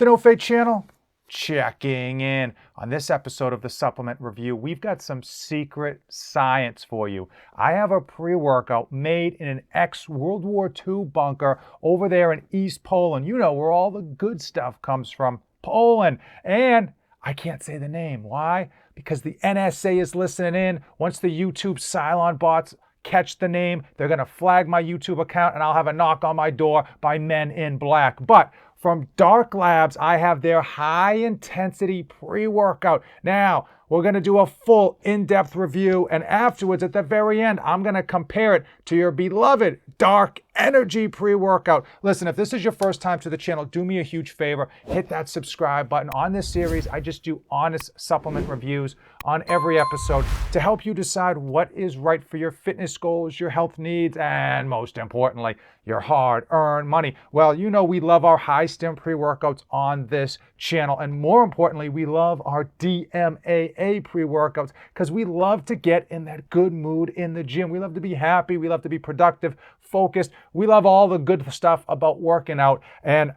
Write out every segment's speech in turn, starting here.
The No Fate channel, checking in. On this episode of the Supplement Review, we've got some secret science for you. I have a pre-workout made in an ex-World War II bunker over there in East Poland. You know where all the good stuff comes from, Poland. And I can't say the name. Why? Because the NSA is listening in. Once the YouTube Cylon bots catch the name, they're going to flag my YouTube account and I'll have a knock on my door by Men in Black. But from Dark Labs, I have their high-intensity pre-workout. Now, we're going to do a full in-depth review, and afterwards, at the very end, I'm going to compare it to your beloved Dark Energy pre-workout. Listen, if this is your first time to the channel, do me a huge favor. Hit that subscribe button. On this series, I just do honest supplement reviews on every episode to help you decide what is right for your fitness goals, your health needs, and most importantly, your hard-earned money. Well, you know we love our high-stim pre-workouts on this channel, and more importantly, we love our DMAA pre-workouts because we love to get in that good mood in the gym. We love to be happy. We love to be productive, focused. We love all the good stuff about working out, and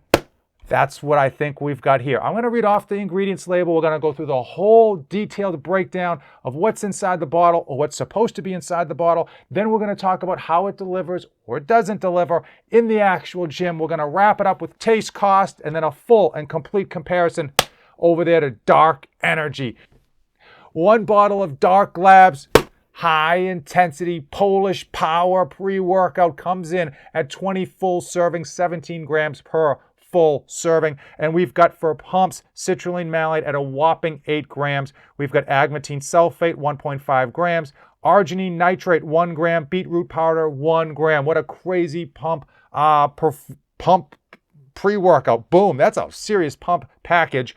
that's what I think we've got here. I'm going to read off the ingredients label. We're going to go through the whole detailed breakdown of what's inside the bottle or what's supposed to be inside the bottle. Then we're going to talk about how it delivers or doesn't deliver in the actual gym. We're going to wrap it up with taste, cost, and then a full and complete comparison over there to Dark Energy. One bottle of Dark Labs high-intensity Polish power pre-workout comes in at 20 full servings, 17 grams per full serving. And we've got for pumps, citrulline malate at a whopping 8 grams. We've got agmatine sulfate, 1.5 grams. Arginine nitrate, 1 gram. Beetroot powder, 1 gram. What a crazy pump pre-workout. Boom, that's a serious pump package.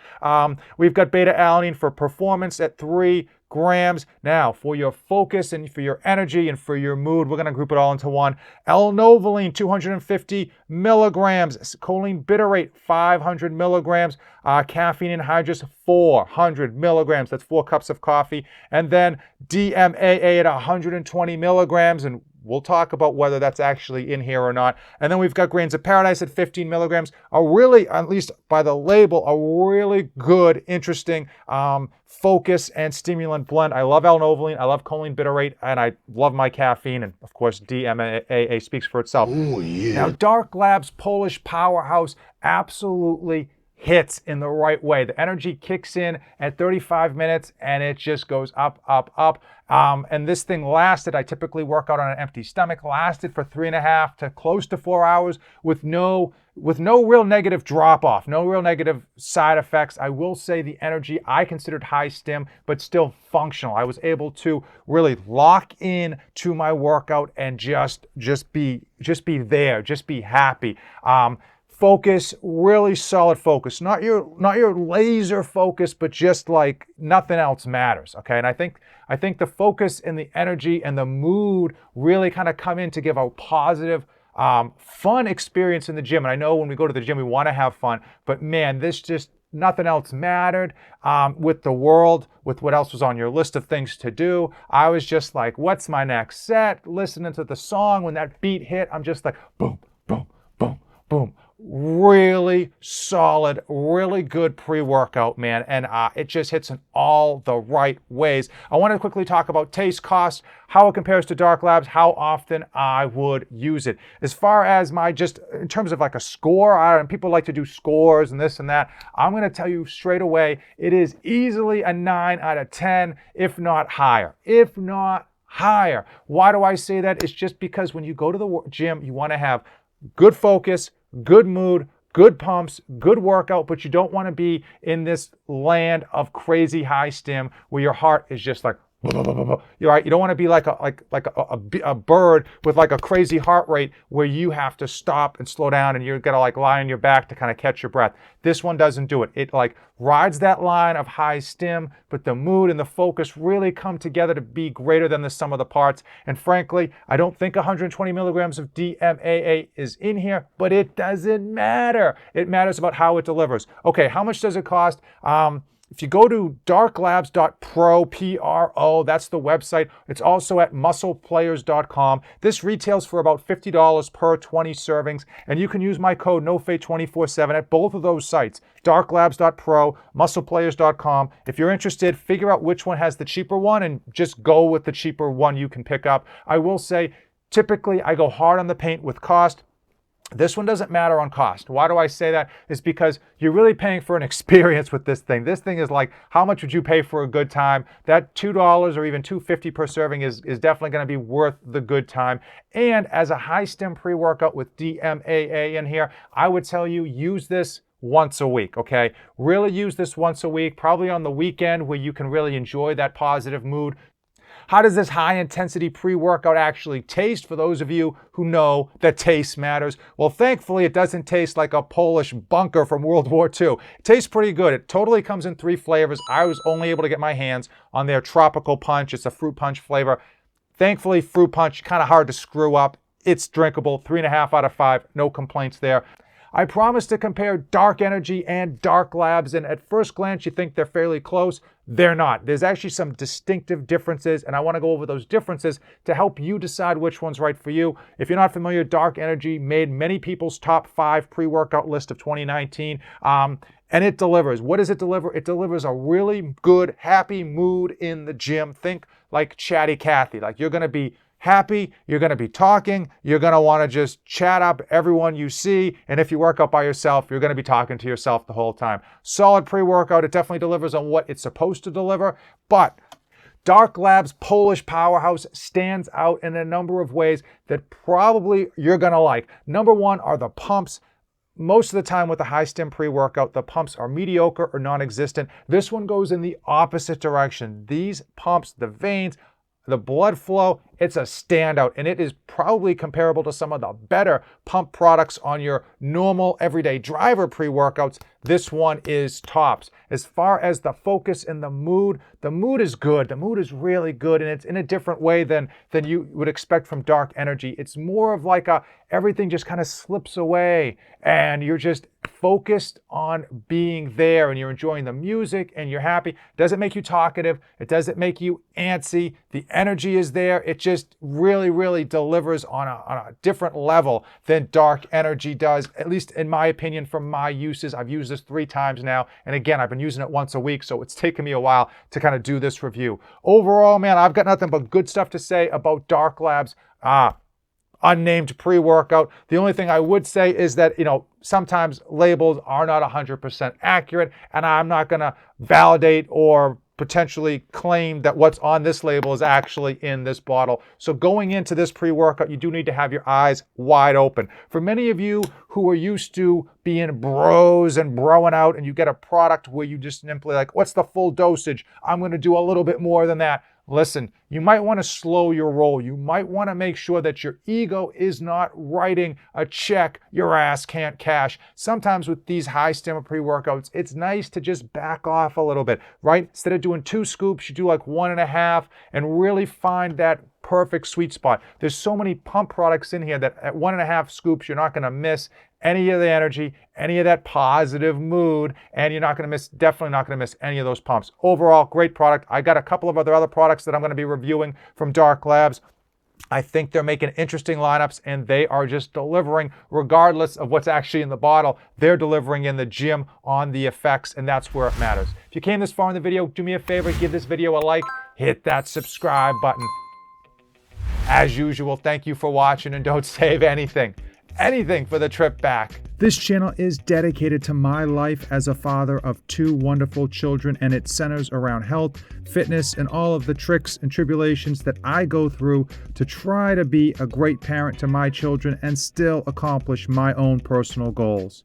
We've got beta-alanine for performance at 3 grams. Now, for your focus and for your energy and for your mood, we're going to group it all into one. L-novoline, 250 milligrams. Choline bitterate, 500 milligrams. Caffeine anhydrous, 400 milligrams. That's 4 cups of coffee. And then DMAA at 120 milligrams. And we'll talk about whether that's actually in here or not. And then we've got Grains of Paradise at 15 milligrams. A really, at least by the label, a really good, interesting focus and stimulant blend. I love L-novoline, I love choline bitterate, and I love my caffeine. And of course, DMAA speaks for itself. Oh, yeah. Now, Dark Labs Polish powerhouse absolutely hits in the right way. The energy kicks in at 35 minutes and it just goes up, up, up. And this thing lasted, I typically work out on an empty stomach, lasted for 3.5 to close to 4 hours with no real negative drop off, no real negative side effects. I will say the energy I considered high stim, but still functional. I was able to really lock in to my workout and just be there, just be happy. Focus, really solid focus. Not your laser focus, but just like nothing else matters. Okay, and I think the focus and the energy and the mood really kind of come in to give a positive, fun experience in the gym. And I know when we go to the gym, we want to have fun, but man, this just nothing else mattered with the world, with what else was on your list of things to do. I was just like, what's my next set? Listening to the song, when that beat hit, I'm just like, boom, boom, boom, boom. Really solid, really good pre-workout, man. And it just hits in all the right ways. I want to quickly talk about taste, cost, how it compares to Dark Labs, how often I would use it. As far as in terms of like a score, people like to do scores and this and that. I'm going to tell you straight away, it is easily a 9 out of 10, if not higher. If not higher. Why do I say that? It's just because when you go to the gym, you want to have good focus, good mood, good pumps, good workout, but you don't want to be in this land of crazy high stim where your heart is just like, you're right. You don't want to be like a bird with like a crazy heart rate where you have to stop and slow down and you're gonna like lie on your back to kind of catch your breath. This one doesn't do it. It like rides that line of high stim, but the mood and the focus really come together to be greater than the sum of the parts. And frankly, I don't think 120 milligrams of DMAA is in here, but it doesn't matter. It matters about how it delivers. Okay, how much does it cost? If you go to darklabs.pro, P-R-O, that's the website. It's also at muscleplayers.com. This retails for about $50 per 20 servings, and you can use my code NOFATE247 at both of those sites, darklabs.pro, muscleplayers.com. If you're interested, figure out which one has the cheaper one and just go with the cheaper one you can pick up. I will say, typically I go hard on the paint with cost. This one doesn't matter on cost. Why do I say that? It's because you're really paying for an experience with this thing. This thing is like, how much would you pay for a good time? That $2 or even $2.50 per serving is definitely going to be worth the good time. And as a high stim pre-workout with DMAA in here, I would tell you, use this once a week, okay? Really use this once a week, probably on the weekend where you can really enjoy that positive mood. How does this high-intensity pre-workout actually taste for those of you who know that taste matters? Well, thankfully, it doesn't taste like a Polish bunker from World War II. It tastes pretty good. It totally comes in 3 flavors. I was only able to get my hands on their Tropical Punch. It's a fruit punch flavor. Thankfully, fruit punch, kind of hard to screw up. It's drinkable, 3.5 out of 5. No complaints there. I promise to compare Dark Energy and Dark Labs, and at first glance you think they're fairly close. They're not. There's actually some distinctive differences, and I want to go over those differences to help you decide which one's right for you. If you're not familiar, Dark Energy made many people's top 5 pre-workout list of 2019, and it delivers. What does it deliver? It delivers a really good, happy mood in the gym. Think like Chatty Cathy. Like you're going to be happy, you're going to be talking, you're going to want to just chat up everyone you see, and if you work out by yourself, you're going to be talking to yourself the whole time. Solid pre-workout. It definitely delivers on what it's supposed to deliver, but Dark Labs Polish Powerhouse stands out in a number of ways that probably you're going to like. Number one are the pumps. Most of the time with the high stim pre-workout, the pumps are mediocre or non-existent. This one goes in the opposite direction. These pumps, the veins, the blood flow, it's a standout, and it is probably comparable to some of the better pump products on your normal everyday driver pre-workouts. This one is tops. As far as the focus and the mood is good. The mood is really good, and it's in a different way than you would expect from Dark Energy. It's more of like everything just kind of slips away, and you're just focused on being there, and you're enjoying the music, and you're happy. It doesn't make you talkative. It doesn't make you antsy. The energy is there. It just really, really delivers on a different level than Dark Energy does, at least in my opinion, from my uses. I've used this 3 times now, and again, I've been using it once a week, so it's taken me a while to kind of do this review. Overall, man, I've got nothing but good stuff to say about Dark Labs. Unnamed pre-workout. The only thing I would say is that, sometimes labels are not 100% accurate, and I'm not going to validate or potentially claim that what's on this label is actually in this bottle. So going into this pre-workout, you do need to have your eyes wide open. For many of you who are used to being bros and broing out, and you get a product where you just simply like, what's the full dosage? I'm going to do a little bit more than that. Listen, you might want to slow your roll. You might want to make sure that your ego is not writing a check your ass can't cash. Sometimes with these high stim pre-workouts, it's nice to just back off a little bit, right? Instead of doing 2 scoops, you do like 1.5 and really find that perfect sweet spot. There's so many pump products in here that at 1.5 scoops, you're not going to miss any of the energy, any of that positive mood, and you're not going to miss, definitely not going to miss any of those pumps. Overall, great product. I got a couple of other products that I'm going to be reviewing from Dark Labs. I think they're making interesting lineups, and they are just delivering regardless of what's actually in the bottle. They're delivering in the gym on the effects, and that's where it matters. If you came this far in the video, do me a favor, give this video a like, hit that subscribe button. As usual, thank you for watching, and don't save anything for the trip back. This channel is dedicated to my life as a father of 2 wonderful children, and it centers around health, fitness, and all of the tricks and tribulations that I go through to try to be a great parent to my children and still accomplish my own personal goals.